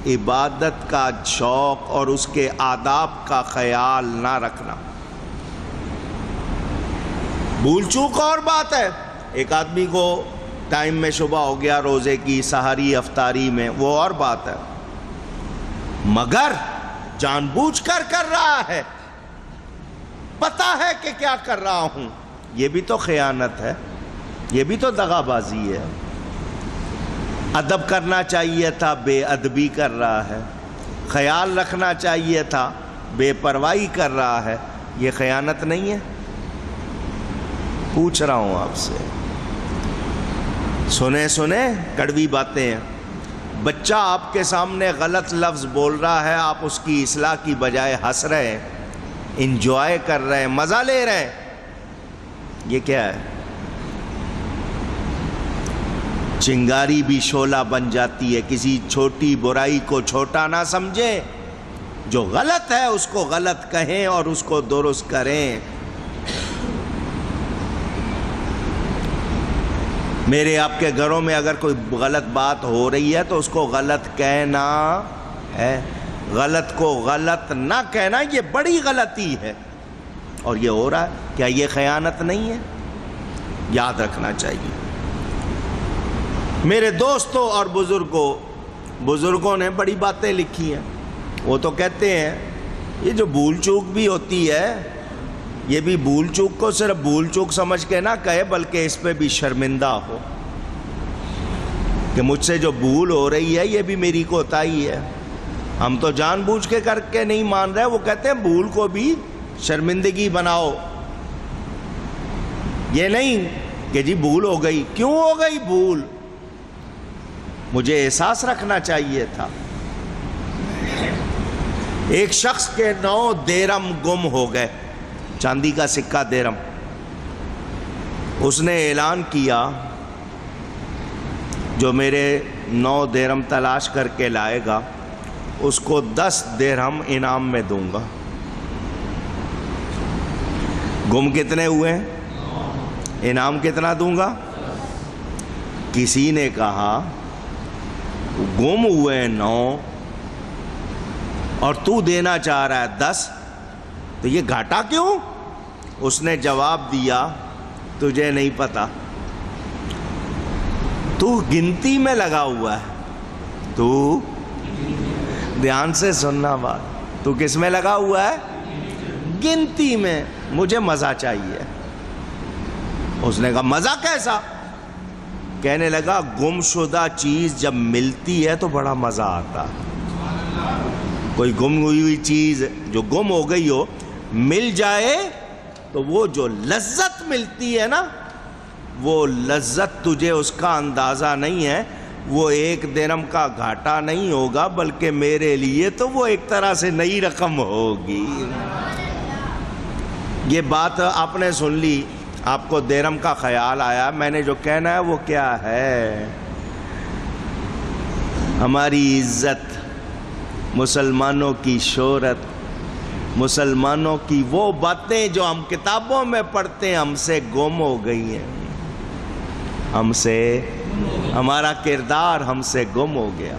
عبادت کا شوق اور اس کے آداب کا خیال نہ رکھنا۔ بھول چوک اور بات ہے، ایک آدمی کو ٹائم میں شبہ ہو گیا روزے کی سحری افطاری میں، وہ اور بات ہے، مگر جان بوجھ کر رہا ہے، پتہ ہے کہ کیا کر رہا ہوں، یہ بھی تو خیانت ہے، یہ بھی تو دغا بازی ہے۔ ادب کرنا چاہیے تھا، بے ادبی کر رہا ہے، خیال رکھنا چاہیے تھا، بے پرواہی کر رہا ہے، یہ خیانت نہیں ہے؟ پوچھ رہا ہوں آپ سے، سنیں کڑوی باتیں ہیں۔ بچہ آپ کے سامنے غلط لفظ بول رہا ہے، آپ اس کی اصلاح کی بجائے ہنس رہے ہیں، انجوائے کر رہے ہیں، مزہ لے رہے ہیں، یہ کیا ہے؟ چنگاری بھی شعلہ بن جاتی ہے، کسی چھوٹی برائی کو چھوٹا نہ سمجھیں، جو غلط ہے اس کو غلط کہیں اور اس کو درست کریں۔ میرے آپ کے گھروں میں اگر کوئی غلط بات ہو رہی ہے تو اس کو غلط کہنا ہے، غلط کو غلط نہ کہنا، یہ بڑی غلطی ہے، اور یہ ہو رہا ہے، کیا یہ خیانت نہیں ہے؟ یاد رکھنا چاہیے۔ میرے دوستوں اور بزرگوں نے بڑی باتیں لکھی ہیں، وہ تو کہتے ہیں یہ جو بھول چوک بھی ہوتی ہے، یہ بھی بھول چوک کو صرف بھول چوک سمجھ کے نہ کہے، بلکہ اس پہ بھی شرمندہ ہو کہ مجھ سے جو بھول ہو رہی ہے یہ بھی میری کوتاہی ہے، ہم تو جان بوجھ کے کر کے نہیں مان رہے، وہ کہتے ہیں بھول کو بھی شرمندگی بناؤ، یہ نہیں کہ جی بھول ہو گئی، کیوں ہو گئی بھول؟ مجھے احساس رکھنا چاہیے تھا۔ ایک شخص کے 9 درہم گم ہو گئے، چاندی کا سکہ درہم، اس نے اعلان کیا جو میرے 9 درہم تلاش کر کے لائے گا اس کو 10 درہم انعام میں دوں گا۔ گم کتنے ہوئے ہیں؟ انعام کتنا دوں گا؟ کسی نے کہا گم ہوئے 9 اور تو دینا چاہ رہا ہے 10، تو یہ گھاٹا کیوں؟ اس نے جواب دیا تجھے نہیں پتا، تو گنتی میں لگا ہوا ہے، تو دھیان سے سننا بات، تو کس میں لگا ہوا ہے؟ گنتی میں، مجھے مزہ چاہیے۔ اس نے کہا مزہ کیسا؟ کہنے لگا گم شدہ چیز جب ملتی ہے تو بڑا مزہ آتا ہے، کوئی گم ہوئی چیز جو گم ہو گئی ہو مل جائے تو وہ جو لذت ملتی ہے نا، وہ لذت تجھے اس کا اندازہ نہیں ہے، وہ 1 درہم کا گھاٹا نہیں ہوگا، بلکہ میرے لیے تو وہ ایک طرح سے نئی رقم ہوگی۔ یہ بات آپ نے سن لی، آپ کو درہم کا خیال آیا، میں نے جو کہنا ہے وہ کیا ہے؟ ہماری عزت، مسلمانوں کی شہرت، مسلمانوں کی وہ باتیں جو ہم کتابوں میں پڑھتے ہیں ہم سے گم ہو گئی ہیں، ہم سے، ہمارا کردار ہم سے گم ہو گیا۔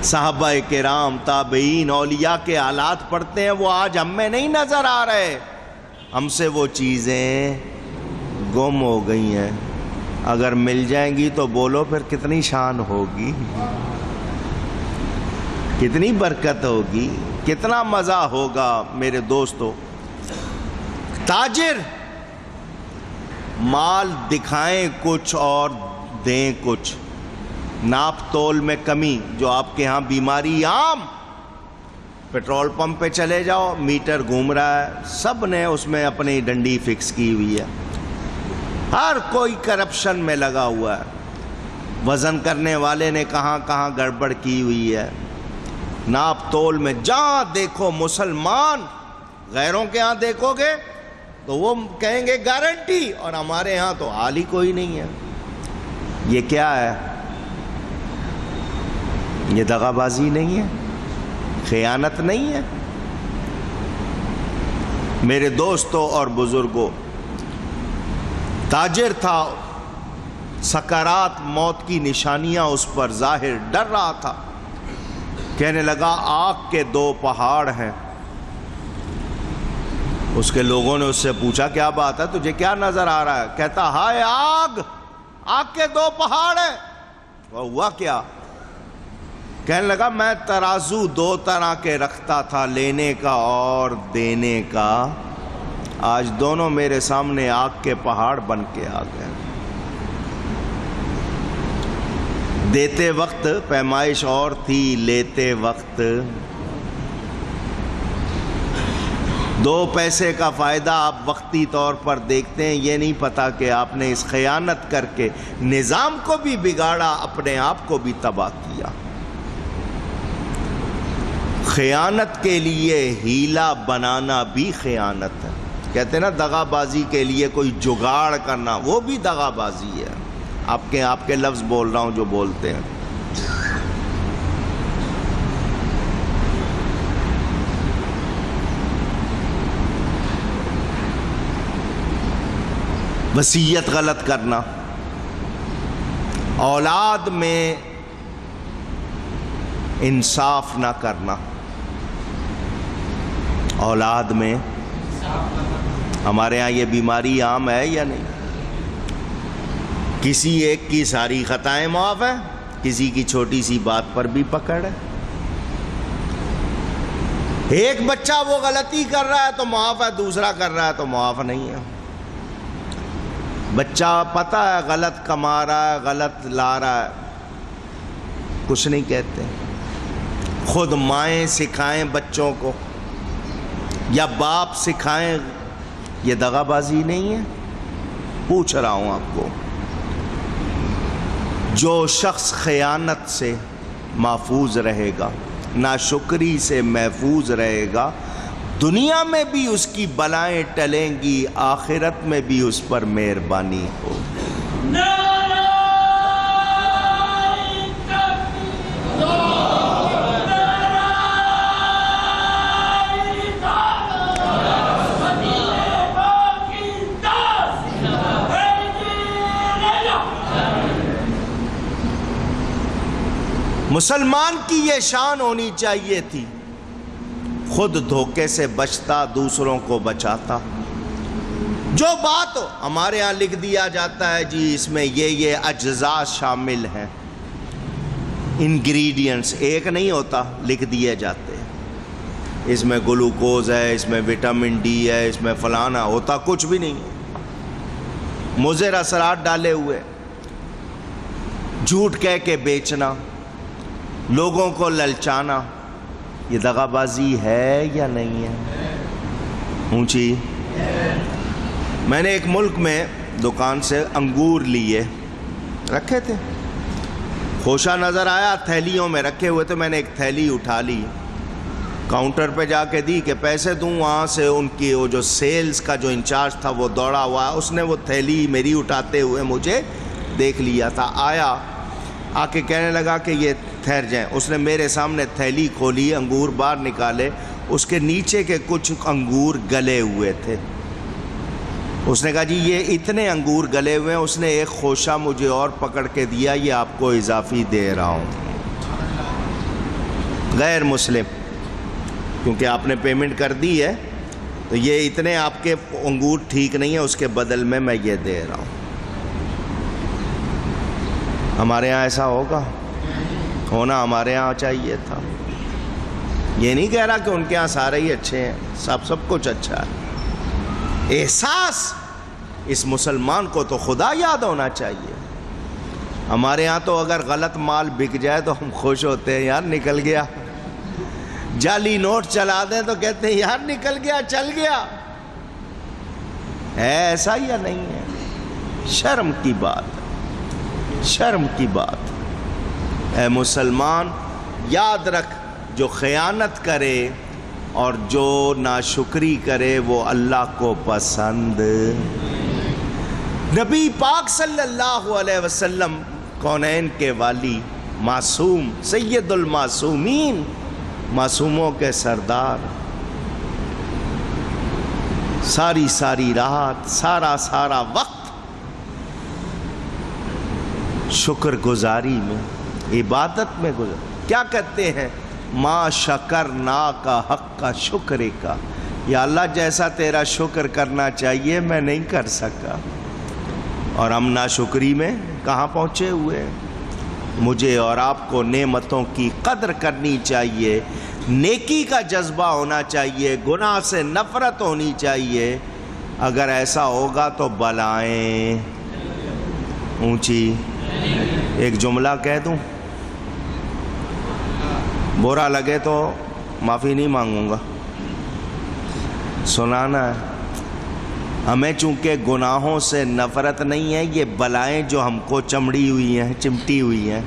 صحابہ کرام، تابعین، اولیاء کے حالات پڑھتے ہیں، وہ آج ہم میں نہیں نظر آ رہے، ہم سے وہ چیزیں گم ہو گئی ہیں۔ اگر مل جائیں گی تو بولو پھر کتنی شان ہوگی، کتنی برکت ہوگی، کتنا مزہ ہوگا۔ میرے دوستو، تاجر مال دکھائیں کچھ اور دیں کچھ، ناپ تول میں کمی، جو آپ کے ہاں بیماری عام، پیٹرول پمپ پہ چلے جاؤ، میٹر گھوم رہا ہے، سب نے اس میں اپنی ڈنڈی فکس کی ہوئی ہے، ہر کوئی کرپشن میں لگا ہوا ہے، وزن کرنے والے نے کہاں کہاں گڑبڑ کی ہوئی ہے، ناپ تول میں جہاں دیکھو مسلمان، غیروں کے ہاں دیکھو گے تو وہ کہیں گے گارنٹی، اور ہمارے ہاں تو حال ہی کوئی نہیں ہے۔ یہ کیا ہے؟ یہ دغا بازی نہیں ہے؟ خیانت نہیں ہے؟ میرے دوستوں اور بزرگوں، تاجر تھا، سکرات موت کی نشانیاں اس پر ظاہر، ڈر رہا تھا، کہنے لگا آگ کے 2 پہاڑ ہیں۔ اس کے لوگوں نے اس سے پوچھا کیا بات ہے، تجھے کیا نظر آ رہا ہے؟ کہتا ہائے آگ، آگ کے 2 پہاڑ ہیں۔ وہ ہوا کیا؟ کہنے لگا میں ترازو 2 طرح کے رکھتا تھا، لینے کا اور دینے کا، آج دونوں میرے سامنے آگ کے پہاڑ بن کے آ گئے۔ دیتے وقت پیمائش اور تھی، لیتے وقت 2 پیسے کا فائدہ آپ وقتی طور پر دیکھتے ہیں، یہ نہیں پتا کہ آپ نے اس خیانت کر کے نظام کو بھی بگاڑا، اپنے آپ کو بھی تباہ کیا۔ خیانت کے لیے ہیلا بنانا بھی خیانت ہے۔ کہتے ہیں نا دغا بازی کے لیے کوئی جگاڑ کرنا، وہ بھی دغا بازی ہے۔ آپ کے لفظ بول رہا ہوں جو بولتے ہیں۔ وصیت غلط کرنا، اولاد میں انصاف نہ کرنا، اولاد میں ہمارے ہاں یہ بیماری عام ہے یا نہیں؟ کسی ایک کی ساری خطائیں معاف ہیں، کسی کی چھوٹی سی بات پر بھی پکڑ ہے۔ ایک بچہ وہ غلطی کر رہا ہے تو معاف ہے، دوسرا کر رہا ہے تو معاف نہیں ہے۔ بچہ پتہ ہے غلط کما رہا ہے، غلط لا رہا ہے، کچھ نہیں کہتے۔ خود مائیں سکھائیں بچوں کو یا باپ سکھائیں، یہ دغا بازی نہیں ہے؟ پوچھ رہا ہوں آپ کو۔ جو شخص خیانت سے محفوظ رہے گا، ناشکری سے محفوظ رہے گا، دنیا میں بھی اس کی بلائیں ٹلیں گی، آخرت میں بھی اس پر مہربانی ہو۔ مسلمان کی یہ شان ہونی چاہیے تھی، خود دھوکے سے بچتا، دوسروں کو بچاتا۔ جو بات ہمارے ہاں لکھ دیا جاتا ہے جی اس میں یہ اجزاء شامل ہیں، انگریڈینٹس ایک نہیں ہوتا، لکھ دیے جاتے ہیں۔ اس میں گلوکوز ہے، اس میں وٹامن ڈی ہے، اس میں فلانا، ہوتا کچھ بھی نہیں ہے، مضر اثرات ڈالے ہوئے، جھوٹ کہہ کے بیچنا، لوگوں کو للچانا، یہ دغا بازی ہے یا نہیں ہے؟ اونچی۔ میں نے ایک ملک میں دکان سے انگور لیے، رکھے تھے، خوشا نظر آیا، تھیلیوں میں رکھے ہوئے تھے، میں نے ایک تھیلی اٹھا لی، کاؤنٹر پہ جا کے دی کہ پیسے دوں، وہاں سے ان کی وہ جو سیلز کا جو انچارج تھا وہ دوڑا ہوا، اس نے وہ تھیلی میری اٹھاتے ہوئے مجھے دیکھ لیا تھا، آیا آ کے کہنے لگا کہ یہ ٹھہر جائیں۔ اس نے میرے سامنے تھیلی کھولی، انگور باہر نکالے، اس کے نیچے کے کچھ انگور گلے ہوئے تھے۔ اس نے کہا جی یہ اتنے انگور گلے ہوئے ہیں، اس نے ایک خوشہ مجھے اور پکڑ کے دیا، یہ آپ کو اضافی دے رہا ہوں، غیر مسلم، کیونکہ آپ نے پیمنٹ کر دی ہے تو یہ اتنے آپ کے انگور ٹھیک نہیں ہے، اس کے بدل میں یہ دے رہا ہوں۔ ہمارے ہاں ایسا ہوگا؟ ہونا ہمارے ہاں چاہیے تھا۔ یہ نہیں کہہ رہا کہ ان کے ہاں سارے ہی اچھے ہیں، سب کچھ اچھا ہے۔ احساس اس مسلمان کو تو خدا یاد ہونا چاہیے۔ ہمارے ہاں تو اگر غلط مال بک جائے تو ہم خوش ہوتے ہیں، یار نکل گیا، جعلی نوٹ چلا دیں تو کہتے ہیں یار نکل گیا، چل گیا۔ ہے ایسا یا نہیں ہے؟ شرم کی بات، شرم کی بات۔ اے مسلمان یاد رکھ، جو خیانت کرے اور جو ناشکری کرے وہ اللہ کو پسند۔ نبی پاک صلی اللہ علیہ وسلم کونین کے والی، معصوم، سید المعصومین، معصوموں کے سردار، ساری رات، سارا وقت شکر گزاری میں، عبادت میں گزر۔ کیا کہتے ہیں ما شکرنا کا حق کا شکر کا، یا اللہ جیسا تیرا شکر کرنا چاہیے میں نہیں کر سکا، اور ہم ناشکری میں کہاں پہنچے ہوئے ہیں۔ مجھے اور آپ کو نعمتوں کی قدر کرنی چاہیے، نیکی کا جذبہ ہونا چاہیے، گناہ سے نفرت ہونی چاہیے۔ اگر ایسا ہوگا تو بلائیں اونچی۔ ایک جملہ کہہ دوں، برا لگے تو معافی نہیں مانگوں گا، سنانا ہے۔ ہمیں چونکہ گناہوں سے نفرت نہیں ہے، یہ بلائیں جو ہم کو چمڑی ہوئی ہیں، چمٹی ہوئی ہیں،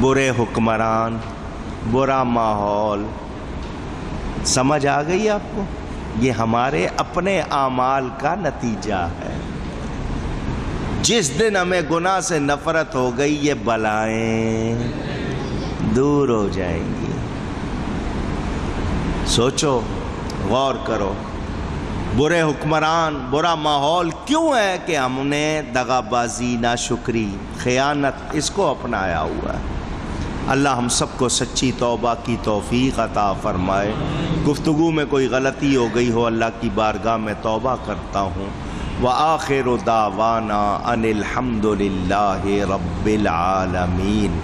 برے حکمران، برا ماحول، سمجھ آ گئی آپ کو؟ یہ ہمارے اپنے اعمال کا نتیجہ ہے۔ جس دن ہمیں گناہ سے نفرت ہو گئی، یہ بلائیں دور ہو جائیں گی۔ سوچو، غور کرو، برے حکمران، برا ماحول کیوں ہے؟ کہ ہم نے دغا بازی، ناشکری، خیانت اس کو اپنایا ہوا ہے۔ اللہ ہم سب کو سچی توبہ کی توفیق عطا فرمائے۔ گفتگو میں کوئی غلطی ہو گئی ہو، اللہ کی بارگاہ میں توبہ کرتا ہوں۔ وآخر دعوانا ان الحمد للہ رب العالمین۔